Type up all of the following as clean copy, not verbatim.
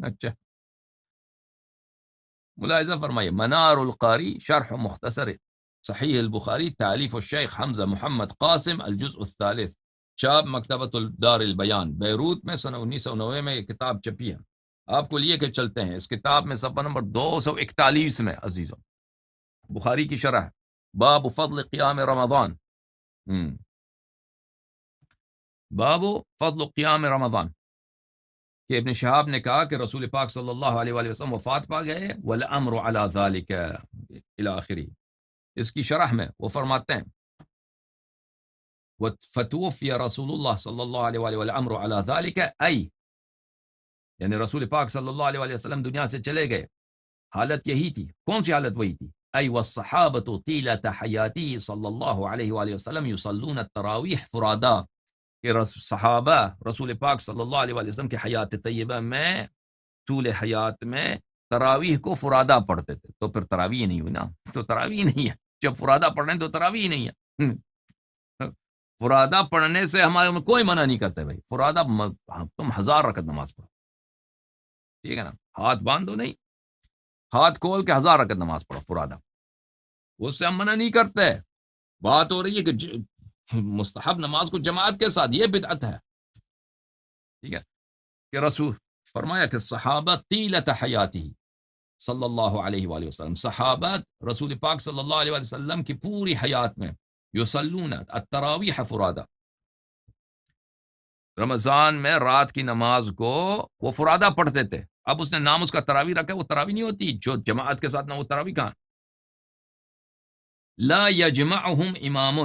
اچھا، ملاحظہ فرمائیے، منار القاری شرح مختصر صحیح البخاری تالیف الشیخ حمزہ محمد قاسم الجزء الثالث، چاپ مکتبۃ الدار البیان بیروت میں سن 1990 میں یہ کتاب چھپی ہے. آپ کو لیے کہ چلتے ہیں اس کتاب میں صفحہ نمبر 241 میں عزیزوں، بخاری کی شرح، باب فضل قیام رمضان. باب فضل قیام رمضان، کہ ابن شہاب نے کہا کہ رسول پاک صلی اللہ علیہ وآلہ وسلم وفات پا گئے، والامر علی ذالک الی آخری. اس کی شرح میں وہ فرماتے ہیں فتوفی رسول اللہ صلی اللہ علیہ وآلہ والامر علی ذالک، یعنی رسول پاک صلی اللہ علیہ وآلہ وسلم دنیا سے چلے گئے، حالت یہی تھی. کون سی حالت؟ وہی تھی، والصحابۃ طیلۃ حیاتی صلی اللہ علیہ وآلہ وسلم یصلون التراویح فرادا، کہ صحابہ رسول پاک صلی اللہ علیہ وآلہ وسلم کی حیات طیبہ میں، طول حیات میں تراویح کو فرادا پڑھتے تھے. تو پھر تراویح نہیں ہوئی نا، تو تراویح نہیں ہے. جب فرادا پڑھ رہے ہیں تو تراویح نہیں ہے. فرادا پڑھنے سے ہمارے میں کوئی منع نہیں کرتے بھائی. فرادا تم 1000 رکعت نماز پڑھو، ٹھیک ہے نا، ہاتھ باندھو نہیں، ہاتھ کھول کے 1000 رکعت نماز پڑھو فرادا، اس سے ہم منع نہیں کرتے. بات ہو رہی ہے کہ مستحب نماز کو جماعت کے ساتھ، یہ بدعت ہے. ٹھیک ہے، کہ رسول فرمایا کہ صحابہ طیلۃ حیاتی صلی اللہ علیہ وآلہ وسلم، صحابہ رسول پاک صلی اللہ علیہ وآلہ وسلم کی پوری حیات میں یصلون التراویح فرادا، رمضان میں رات کی نماز کو وہ فرادا پڑھتے تھے. اب اس نے نام اس کا تراویح رکھا، وہ تراویح نہیں ہوتی جو جماعت کے ساتھ، نہ وہ تراویح کہاں. لا یجمعہم امام،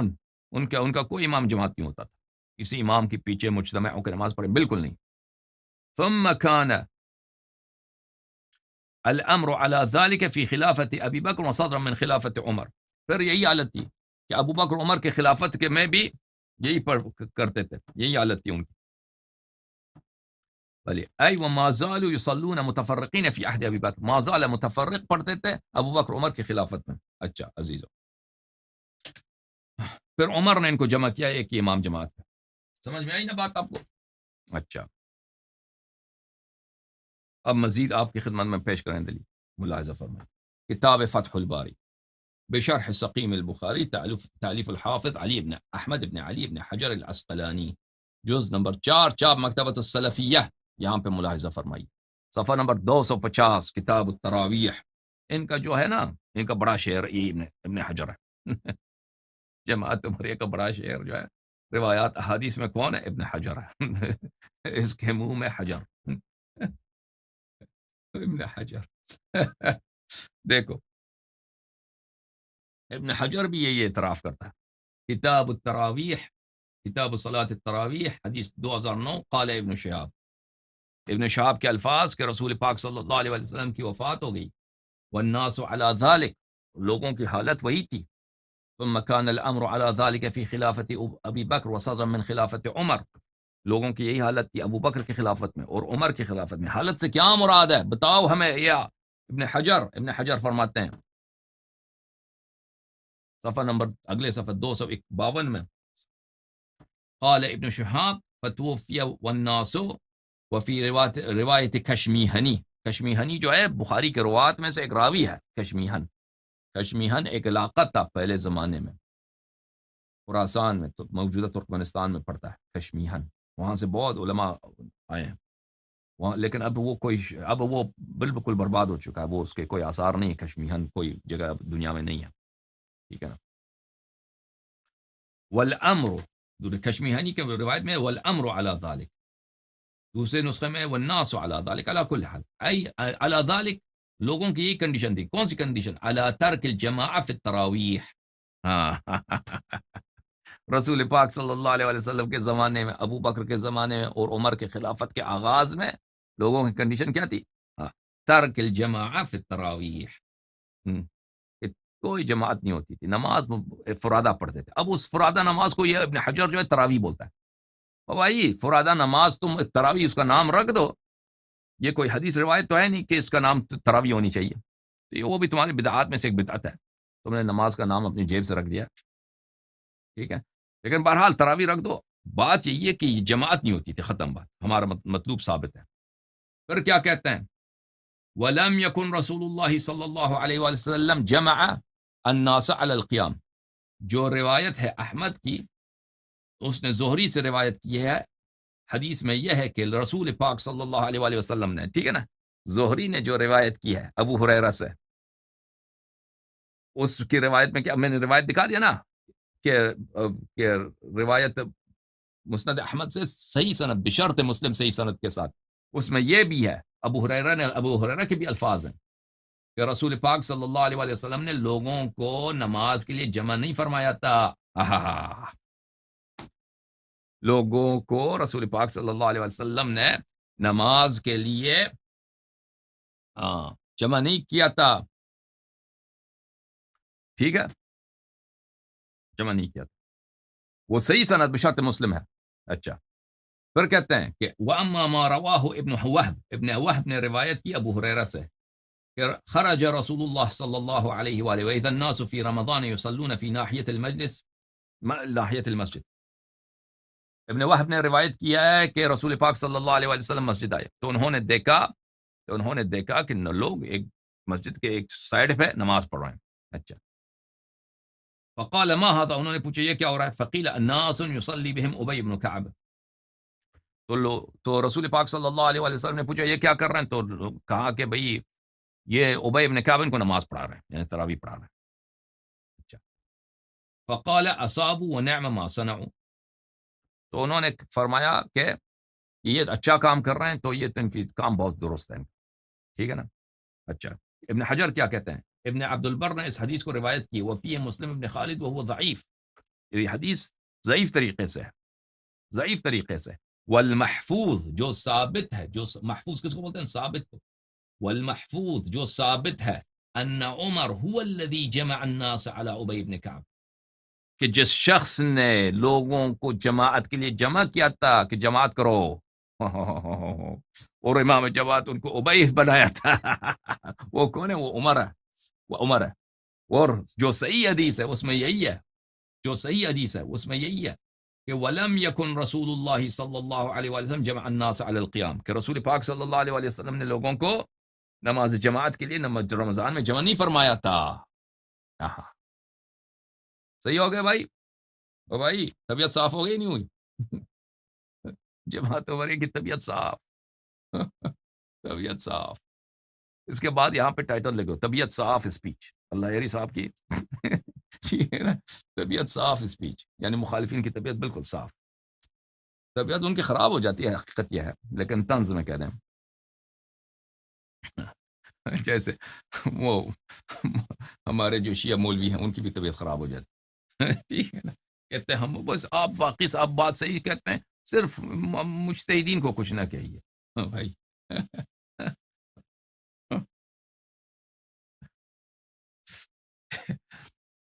ان کا کوئی امام جماعت نہیں ہوتا تھا، کسی امام کے پیچھے مجتمع ہو کے نماز پڑھے، بالکل نہیں. ثم كان الامر على ذلك في خلافت ابی بکر وصدرا من خلافت عمر. پھر یہی حالت تھی کہ ابو بکر عمر کے خلافت کے میں بھی یہی کرتے تھے، یہی حالت تھی ان کی. بلی ای وما زالوا يصلون متفرقین فی عہد ابی بکر، ما زال متفرق پڑھتے تھے ابو بکر عمر کی خلافت میں. اچھا عزیزو، پھر عمر نے ان کو جمع کیا ایک امام جماعت میں. سمجھ میں آئی نا بات آپ کو؟ اچھا، اب مزید آپ کی خدمت میں پیش کریں دلیل، ملاحظہ فرمائیں. کتاب فتح الباری بشرح سقیم البخاری تالیف الحافظ علی بن احمد بن علی بن حجر العسقلانی، جز نمبر 4، چاپ مکتبۃ السلفیہ. یہاں پہ ملاحظہ فرمائی صفحہ نمبر 250، کتاب التراویح. ان کا جو ہے نا، ان کا بڑا شعر ابن حجر ہے. جماعت عمریہ کا بڑا شعر جو ہے، روایات احادیث میں کون ہے؟ ابن حجر ہے. اس کے منہ میں حجر. ابن حجر. دیکھو ابن حجر بھی یہی اعتراف کرتا ہے. کتاب التراویح، کتاب صلاۃ التراویح، حدیث 2009. قال ابن شہاب، ابن شہاب کے الفاظ کہ رسول پاک صلی اللہ علیہ وسلم کی وفات ہو گئی، والناس علی ذلک، لوگوں کی حالت وہی تھی. ثم كان الامر على ذلك في خلافت ابی بکر وصدرا من خلافت عمر، لوگوں کی یہی حالت تھی ابو بکر کی خلافت میں اور عمر کی خلافت میں. حالت سے کیا مراد ہے بتاؤ ہمیں. یا ابن حجر فرماتے ہیں صفحہ نمبر اگلے صفحہ 252 میں، قال ابن شہاب فتوفی والناس، وفی روایت کشمیہنی. کشمیہنی جو ہے بخاری کے روات میں سے ایک راوی ہے. کشمیہن ایک علاقہ تھا پہلے زمانے میں، خراسان میں، تو موجودہ ترکمانستان میں پڑتا ہے کشمیہن. وہاں سے بہت علماء آئے ہیں وہاں، لیکن اب وہ بالکل برباد ہو چکا ہے. وہ اس کے کوئی آثار نہیں، کشمیہن کوئی جگہ اب دنیا میں نہیں ہے. ٹھیک ہے نا. والامر، کشمیہنی کے روایت میں والامر علی ذلک، دوسرے نسخے میں والناس علی ذلک علی کل حال، ای علی ذلک، لوگوں کی یہی کنڈیشن تھی. کون سی کنڈیشن؟ علی ترک الجماعہ فی التراویح. رسول پاک صلی اللہ علیہ وسلم کے زمانے میں، ابو بکر کے زمانے میں اور عمر کے خلافت کے آغاز میں لوگوں کی کنڈیشن کیا تھی؟ ترک الجماعہ فی التراویح، کوئی جماعت نہیں ہوتی تھی، نماز فرادہ پڑھتے تھے. اب اس فرادہ نماز کو یہ ابن حجر جو ہے تراویح بولتا ہے. بھائی فرادہ نماز تم تراویح اس کا نام رکھ دو، یہ کوئی حدیث روایت تو ہے نہیں کہ اس کا نام تراویح ہونی چاہیے. تو وہ بھی تمہاری بدعات میں سے ایک بدعت ہے، تم نے نماز کا نام اپنی جیب سے رکھ دیا. ٹھیک ہے، لیکن بہرحال تراویح رکھ دو. بات یہی ہے کہ یہ جماعت نہیں ہوتی تھی، ختم بات، ہمارا مطلوب ثابت ہے. پھر کیا کہتے ہیں؟ وَلَمْ يَكُنْ رسول اللہ صلی اللہ علیہ وآلہ وسلم جمع الناس علی القیام. جو روایت ہے احمد کی، اس نے زہری سے روایت کی ہے. حدیث میں یہ ہے کہ رسول پاک صلی اللہ علیہ وآلہ وسلم نے، ٹھیک ہے نا، زہری نے جو روایت کی ہے ابو ہریرہ سے، اس کی روایت میں کیا، میں نے روایت دکھا دیا نا کہ روایت مسند احمد سے صحیح سند بشرط مسلم صحیح سند کے ساتھ، اس میں یہ بھی ہے، ابو ہریرہ کے بھی الفاظ ہیں کہ رسول پاک صلی اللہ علیہ وآلہ وسلم نے لوگوں کو نماز کے لیے جمع نہیں فرمایا تھا. لوگوں کو رسول پاک صلی اللہ علیہ وسلم نے نماز کے لیے جمع نہیں کیا تھا. ٹھیک ہے، جمع نہیں کیا تھا، وہ صحیح سند بشرط مسلم ہے. اچھا، پھر کہتے ہیں کہ وَأَمَّا مَا رَوَاهُ ابن وہب نے روایت کی ابو ہریرہ سے کہ خرج رسول اللہ صلی اللہ علیہ وآلہ وَإِذَا النَّاسُ فِي رمضان يصلون في ناحیۃ المسجد. ابن وہب نے روایت کیا ہے کہ رسول پاک صلی اللہ علیہ وآلہ وسلم مسجد آئے تو انہوں نے دیکھا کہ لوگ ایک مسجد کے ایک سائڈ پہ نماز پڑھ رہے ہیں. اچھا، فقال ما هذا، انہوں نے پوچھا یہ کیا ہو رہا ہے؟ فقیل الناس يصلي بهم ابی بن کعب. تو رسول پاک صلی اللہ علیہ وآلہ وسلم نے پوچھا یہ کیا کر رہے ہیں؟ تو کہا کہ بھئی یہ ابی بن کعب ان کو نماز پڑھا رہے ہیں، یعنی تراویح پڑھا رہے ہیں. اچھا، فقال اصابوا ونعم ما صنعوا، تو انہوں نے فرمایا کہ یہ اچھا کام کر رہے ہیں، تو یہ تو ان کی کام بہت درست ہے. ٹھیک ہے نا. اچھا، ابن حجر کیا کہتے ہیں؟ ابن عبد البر نے اس حدیث کو روایت کی، وفیہ مسلم ابن خالد وهو ضعیف، یہ حدیث ضعیف طریقے سے. والمحفوظ جو ثابت ہے، جو محفوظ کس کو بولتے ہیں؟ ثابت کو. والمحفوظ جو ثابت ہے، ان عمر هو الذي جمع الناس على ابی بن کعب، کہ جس شخص نے لوگوں کو جماعت کے لیے جمع کیا تھا کہ جماعت کرو، اور امام جماعت ان کو ابی بنایا تھا. وہ کون ہے؟ وہ عمر ہے. اور جو صحیح حدیث ہے اس میں یہی ہے، کہ وَلَمْ يَكُنْ رسول اللہ صلی اللہ علیہ وآلہ وسلم جمع الناس علی القیام، کہ رسول پاک صلی اللہ علیہ وآلہ وسلم نے لوگوں کو نماز جماعت کے لیے رمضان میں جمع نہیں فرمایا تھا. صحیح ہو گیا بھائی؟ او بھائی، طبیعت صاف ہو گئی نہیں ہوئی؟ جماعت ہو رہی کی طبیعت صاف. اس کے بعد یہاں پہ ٹائٹل لگو، طبیعت صاف اسپیچ، اللہ یاری صاحب کی. ٹھیک ہے نا، طبیعت صاف اسپیچ، یعنی مخالفین کی طبیعت بالکل صاف. طبیعت ان کی خراب ہو جاتی ہے، حقیقت یہ ہے، لیکن طنز میں کہہ دیں. جیسے وہ ہمارے جو شیعہ مولوی ہیں ان کی بھی طبیعت خراب ہو جاتی. ٹھیک ہے نا، کہتے ہیں ہم بس آپ باقی صاحب بات صحیح کہتے ہیں، صرف مجتہدین کو کچھ نہ کہیے. بھائی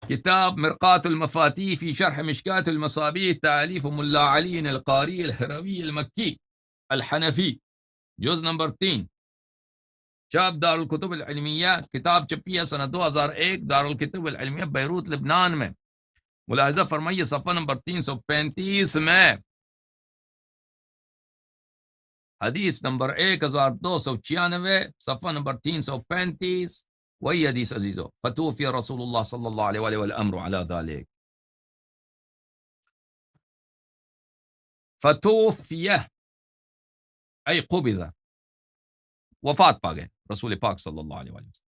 کتاب مرقات المفاتیح فی شرح مشکات المصابیح، تالیف ملا علی القاری الہروی المکی الحنفی، جز نمبر 3، چاپ دار الکتب العلمیہ، کتاب چھپی ہے سنہ 2001 دار الکتب العلمیہ بیروت لبنان میں. ملاحظہ فرمائیے صفحہ نمبر 335 میں حدیث نمبر 1296، صفحہ نمبر 335، وہی حدیث عزیزو. فتوفی رسول اللہ صلی اللہ علیہ وآلہ والامر علی ذالک. فتوفی ای قبض، وفات پا گئے رسول پاک صلی اللہ علیہ وآلہ وسلم،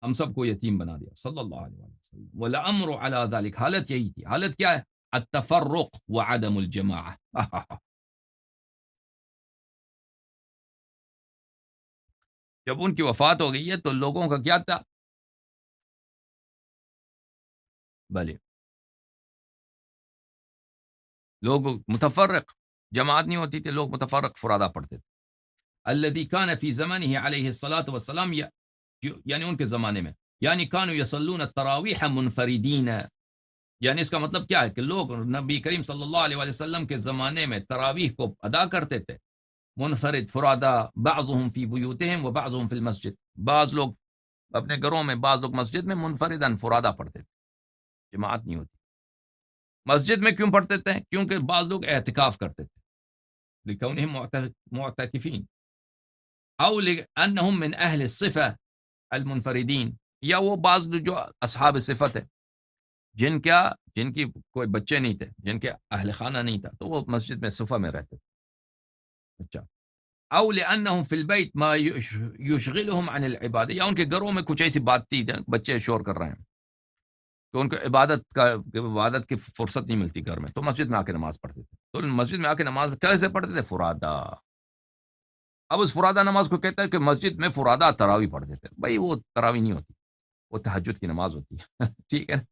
ہم سب کو یتیم بنا دیا صلی اللہ علیہ وآلہ وسلم. والامر علی ذالک، حالت یہی تھی. حالت کیا ہے؟ التفرق وعدم الجماعہ. جب ان کی وفات ہو گئی ہے تو لوگوں کا کیا تھا؟ بھلے لوگ متفرق، جماعت نہیں ہوتی تھی، لوگ متفرق فرادہ پڑھتے تھے. الذي كان في زمانه عليه الصلاة والسلام، یعنی ان کے زمانے میں، یعنی كانوا يصلون التراویح منفردین، یعنی اس کا مطلب کیا ہے کہ لوگ نبی کریم صلی اللہ علیہ وآلہ وسلم کے زمانے میں تراویح کو ادا کرتے تھے منفرد، فرادہ، بعضهم في بيوتهم وبعضهم في المسجد، بعض لوگ اپنے گھروں میں، بعض لوگ مسجد میں منفرداً فرادہ پڑھتے تھے، جماعت نہیں ہوتی. مسجد میں کیوں پڑھتے تھے؟ کیونکہ بعض لوگ اعتکاف کرتے تھے. لكونهم معتكفين، أو لأنهم من أهل الصفة المنفردين، یا وہ بعض جو اصحاب صفت ہے جن کی کوئی بچے نہیں تھے، جن کے اہل خانہ نہیں تھا، تو وہ مسجد میں صفہ میں رہتے تھے. اچھا، او لانهم فی البیت ما یشغلهم عن العبادہ، یا ان کے گھروں میں کچھ ایسی بات تھی، بچے شور کر رہے ہیں تو ان کو عبادت کی فرصت نہیں ملتی گھر میں، تو مسجد میں آ کے نماز پڑھتے تھے. تو مسجد میں آ کے نماز کیسے پڑھتے تھے؟ فرادا. اب اس فرادہ نماز کو کہتا ہے کہ مسجد میں فرادہ تراوی پڑھتے تھے. بھائی وہ تراوی نہیں ہوتی، وہ تہجد کی نماز ہوتی ہے. ٹھیک ہے نا،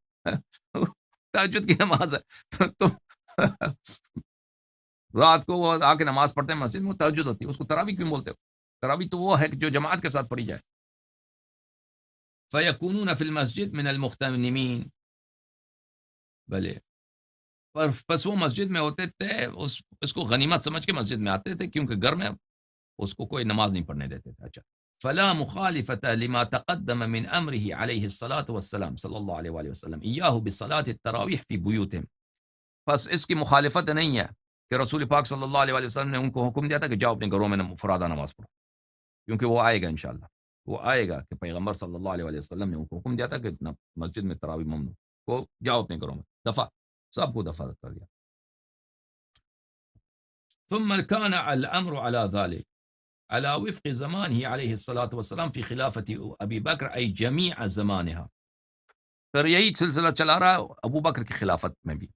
تہجد کی نماز ہے. تو رات کو وہ آ کے نماز پڑھتے ہیں مسجد میں، وہ تہجد ہوتی ہے. اس کو تراوی کیوں بولتے ہو؟ تراوی تو وہ ہے کہ جو جماعت کے ساتھ پڑھی جائے. فَيَكُونُونَ فِي الْمَسْجِدِ مِنَ الْمُغْتَنِمِينَ، بھلے پس وہ مسجد میں ہوتے تھے، اس کو غنیمت سمجھ کے مسجد میں آتے تھے، کیونکہ گھر میں اس کو کوئی نماز نہیں پڑھنے دیتے تھے. اچھا، فلا مخالفة لما تقدم من امره عليه الصلاة والسلام صلی اللہ علیہ وآلہ وسلم ایاہ بصلاة التراویح فی بیوتهم. پس اس کی مخالفت نہیں ہے کہ رسول پاک صلی اللہ علیہ وآلہ وسلم نے ان کو حکم دیا تھا کہ جاؤ اپنے گھروں میں فرادہ نماز پڑھو، کیونکہ وہ آئے گا انشاءاللہ، وہ آئے گا کہ پیغمبر صلی اللہ علیہ وآلہ وسلم نے ان کو حکم دیا تھا کہ مسجد میں تراویح ممنوع، کو جاؤ اپنے گھروں میں. دفع، سب کو دفع کر دیا. ثم كان الامر على ذلك على وفق زمانه عليه الصلاة والسلام في خلافة ابی بکر ای جمیع زمانها. پھر یہی سلسلہ چلا رہا ہے ابو بکر کی خلافت میں بھی،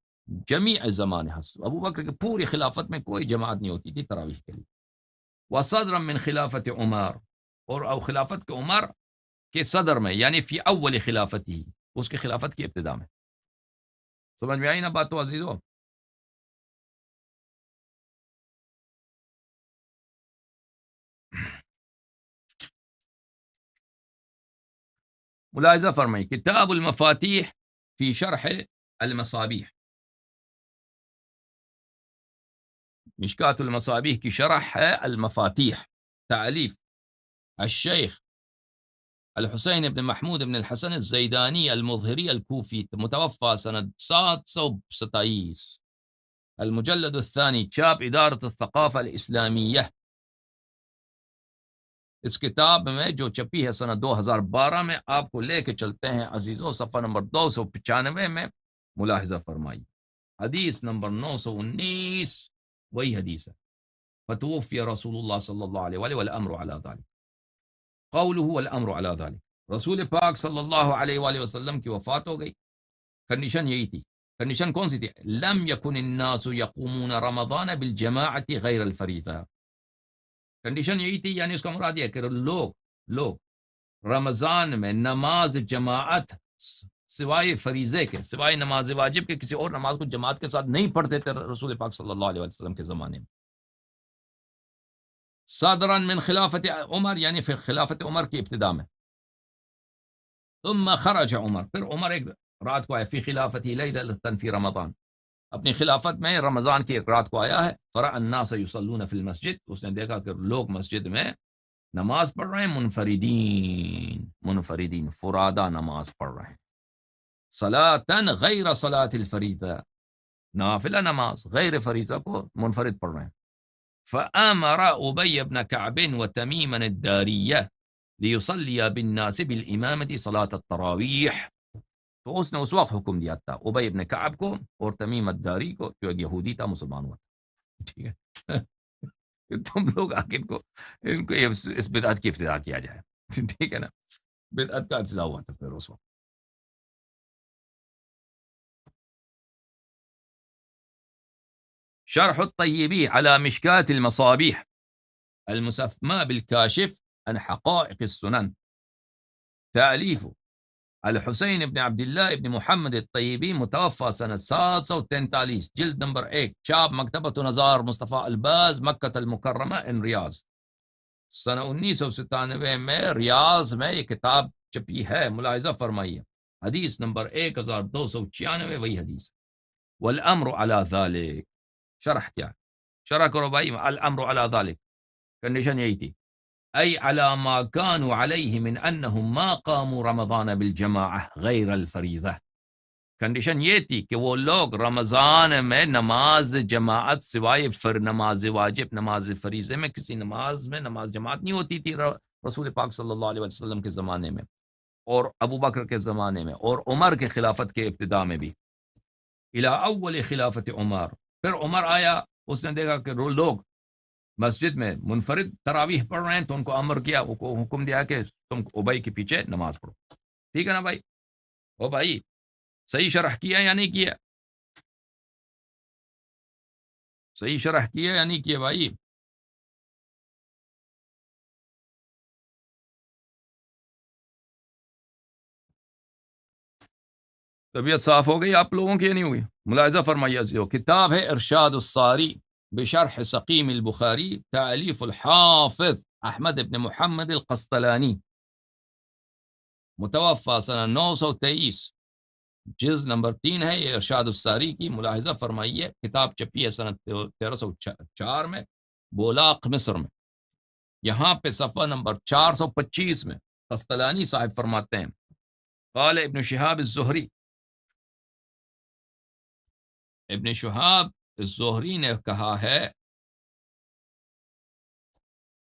جمیع زمانها، ابو بکر کی پوری خلافت میں کوئی جماعت نہیں ہوتی تھی تراویح کے لیے. وصدرا من خلافت عمر، اور او خلافت کے عمر کے صدر میں، یعنی فی اول خلافتی، اس کی خلافت کی ابتدا میں. سمجھ میں آئی نا بات تو عزیزو؟ ملاحظہ فرمائی، کتاب المفاتیح فی شرح المصابیح، مشکات المصابیح کی شرح ہے المفاتیح، تعلیف الشیخ الحسین بن محمود بن الحسن الزیدانی المظہری الکوفی، متوفى سنة 727، المجلد الثانی، چاپ ادارت الثقافة الاسلامیہ. اس کتاب میں جو چپی ہے سنہ 2012 میں، آپ کو لے کے چلتے ہیں عزیزوں صفحہ نمبر 295 میں. ملاحظہ فرمائی، حدیث نمبر 919 وہی حدیث ہے. فتوفی رسول اللہ صلی اللہ علیہ وآلہ والامر علی ذلک، قوله والامر علی ذلک، رسول پاک صلی اللہ علیہ وآلہ وسلم کی وفات ہو گئی. کنڈیشن یہی تھی. کنڈیشن کون سی تھی؟ لم یکن الناس یقومون رمضان بالجماعت غیر الفریضہ. کنڈیشن یہی تھی، یعنی اس کا مراد یہ ہے کہ لوگ رمضان میں نماز جماعت سوائے فریضے کے، سوائے نماز واجب کے کسی اور نماز کو جماعت کے ساتھ نہیں پڑھتے تھے رسول پاک صلی اللہ علیہ وسلم کے زمانے میں. صادرا من خلافت عمر، یعنی پھر خلافت عمر کی ابتدا میں. ثم خرج عمر، پھر عمر ایک رات کو آیا، فی خلافتی لیلۃ فی رمضان، اپنی خلافت میں رمضان کی ایک رات کو آیا ہے. فرأى الناس یصلون فی المسجد، اس نے دیکھا کہ لوگ مسجد میں نماز پڑھ رہے ہیں، منفردین فرادہ نماز پڑھ رہے ہیں. صلاة غیر صلاة الفریضہ، نافلہ نماز غیر فریضہ کو منفرد پڑھ رہے ہیں. فآمر ابی بن کعب وتمیم الداریہ لیصلی بالناس بالامامة صلاة التراویح. تو اس نے اس وقت حکم دیا تھا ابی ابن کعب کو اور تمیم الداری کو، جو ایک یہودی تھا، مسلمان ہوا تھا. ٹھیک ہے، تم لوگ آ کے ان کو اس بدعت کی ابتدا کیا جائے. ٹھیک ہے نا، بدعت کا ابتدا ہوا تھا پھر اس وقت. شرح الطیبی علی مشکات المصابیح المسمى بالکاشف عن حقائق السنن، تألیف الحسین ابن عبداللہ ابن محمد الطیبی، متوفى سنة 743، جلد نمبر 1، چاپ مکتبۃ نزار مصطفیٰ الباز، مکہ المکرمہ ان ریاض. سنہ 1997 میں ریاض میں یہ کتاب چپی ہے. ملاحظہ فرمائیے، حدیث نمبر 1296 وہی حدیث. والامر علی ذلک، شرح کیا؟ شرح کرو بھائی. الامر علی ذلک، کنڈیشن یہی تھی، ای علی ما كانوا علیہ من انہم ما قاموا رمضان بالجماعہ غیر الفریضہ. کنڈیشن یہ تھی کہ وہ لوگ رمضان میں نماز جماعت سوائے نماز واجب نماز فریضے میں کسی نماز میں نماز جماعت نہیں ہوتی تھی رسول پاک صلی اللہ علیہ وسلم کے زمانے میں اور ابو بکر کے زمانے میں اور عمر کے خلافت کے ابتداء میں بھی الی اول خلافت عمر. پھر عمر آیا، اس نے دیکھا کہ لوگ مسجد میں منفرد تراویح پڑھ رہے ہیں تو ان کو امر کیا، حکم دیا کہ تم ابئی کے پیچھے نماز پڑھو. ٹھیک ہے نا بھائی؟ او بھائی صحیح شرح کیا یا نہیں کیا؟ صحیح شرح کیا یا نہیں کیا بھائی؟ طبیعت صاف ہو گئی آپ لوگوں کی یا نہیں ہوئی؟ ملاحظہ فرمائیے جو کتاب ہے ارشاد الساری بشرح سقیم البخاری تالیف الحافظ احمد ابن محمد القسطلانی، متوفى سنہ 923، جز نمبر 3 ہے یہ ارشاد الساری کی. ملاحظہ فرمائیے کتاب چھپی ہے سنہ 1304 میں بولاق مصر میں. یہاں پہ صفحہ نمبر 425 میں قسطلانی صاحب فرماتے ہیں قال ابن شہاب الزہری، ابن شہاب الزہری نے کہا ہے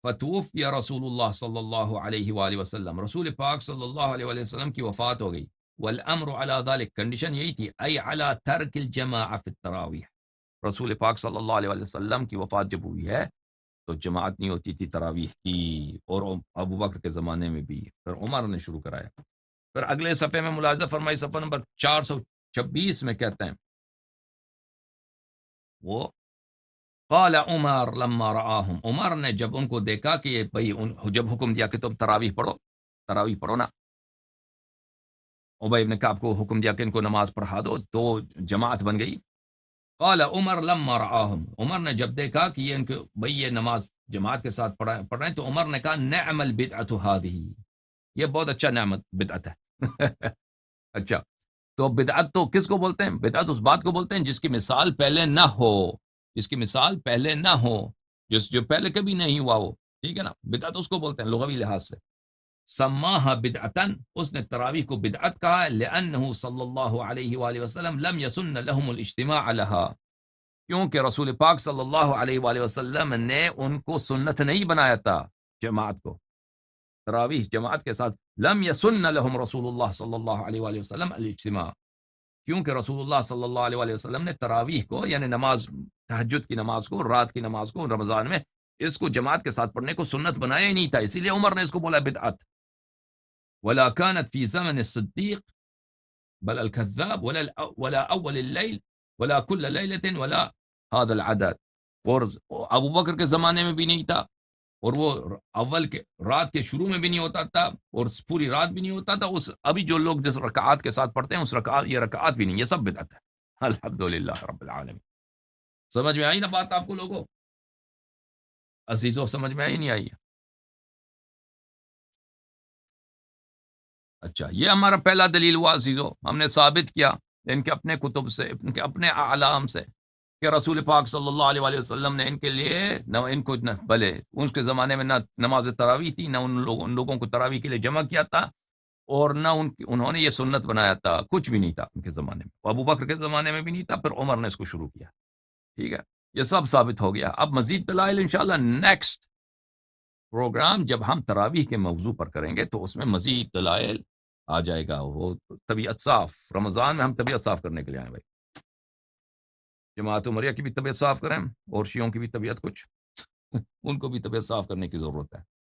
فتوفی رسول اللہ صلی اللہ علیہ وآلہ وسلم، رسول پاک صلی اللہ علیہ وآلہ وسلم کی وفات ہو گئی. والامر علی ذلك، کنڈیشن یہی تھی، ای علی ترک الجماع فی التراویح، رسول پاک صلی اللہ علیہ وآلہ وسلم کی وفات جب ہوئی ہے تو جماعت نہیں ہوتی تھی تراویح کی، اور ابو بکر کے زمانے میں بھی، پھر عمر نے شروع کرایا. پھر اگلے صفحے میں ملاحظہ فرمائی صفحہ نمبر 426 میں کہتے ہیں وہ قال عمر لما رآہم، عمر نے جب ان کو دیکھا کہ یہ بھئی جب حکم دیا کہ تم تراویح پڑھو نا، ابی بن کعب کو حکم دیا کہ ان کو نماز پڑھا دو تو جماعت بن گئی. قال عمر لما رآہم، عمر نے جب دیکھا کہ یہ ان کو بھئی یہ نماز جماعت کے ساتھ پڑھ رہے ہیں تو عمر نے کہا نعم البدعۃ ہذہ، یہ بہت اچھا نعمت بدعت ہے. اچھا تو بدعت تو کس کو بولتے ہیں؟ بدعت اس بات کو بولتے ہیں جس کی مثال پہلے نہ ہو، جس کی مثال پہلے نہ ہو، جو پہلے کبھی نہیں ہوا ہو. ٹھیک ہے نا؟ بدعت اس کو بولتے ہیں لغوی لحاظ سے. سماہا بدعتن، اس نے تراویح کو بدعت کہا لأنہ صلی اللہ علیہ وآلہ وسلم لم یسن لهم الاجتماع لها، کیونکہ رسول پاک صلی اللہ علیہ وآلہ وسلم نے ان کو سنت نہیں بنایا تھا جماعت کو، تراویح جماعت کے ساتھ. لم یسن لهم رسول اللہ صلی اللہ علیہ وآلہ وسلم الاجتماع، کیونکہ رسول اللہ صلی اللہ علیہ وآلہ وسلم نے تراویح کو یعنی نماز تہجد کی نماز کو، رات کی نماز کو رمضان میں اس کو جماعت کے ساتھ پڑھنے کو سنت بنایا ہی نہیں تھا، اسی لیے عمر نے اس کو بولا بدعت. ولا كانت في زمن الصديق بل الكذاب ولا اول الليل ولا كل ليلة ولا هذا العدد، اور ابو بکر کے زمانے میں بھی نہیں تھا، اور وہ اول کے رات کے شروع میں بھی نہیں ہوتا تھا، اور پوری رات بھی نہیں ہوتا تھا. اس ابھی جو لوگ جس رکعات کے ساتھ پڑھتے ہیں اس رکعات، یہ رکعات بھی نہیں، یہ سب بدعت ہے. الحمدللہ رب العالمین. سمجھ میں آئی نا بات آپ کو لوگوں؟ عزیزوں سمجھ میں آئی نہیں آئی؟ اچھا یہ ہمارا پہلا دلیل ہوا عزیزوں، ہم نے ثابت کیا ان کے اپنے کتب سے، ان کے اپنے اعلام سے کہ رسول پاک صلی اللہ علیہ وآلہ وسلم نے ان کے لیے نہ ان کو بھلے اس کے زمانے میں نہ نماز تراویح تھی، نہ ان لوگوں کو تراویح کے لیے جمع کیا تھا، اور نہ انہوں نے یہ سنت بنایا تھا، کچھ بھی نہیں تھا ان کے زمانے میں. ابو بکر کے زمانے میں بھی نہیں تھا، پھر عمر نے اس کو شروع کیا. ٹھیک ہے، یہ سب ثابت ہو گیا. اب مزید دلائل انشاءاللہ نیکسٹ پروگرام جب ہم تراویح کے موضوع پر کریں گے تو اس میں مزید دلائل آ جائے گا. وہ طبیعت صاف، رمضان میں ہم طبیعت صاف کرنے کے لیے آئے بھائی. جماعت عمریہ کی بھی طبیعت صاف کریں اور شیعوں کی بھی طبیعت کچھ ان کو بھی طبیعت صاف کرنے کی ضرورت ہے.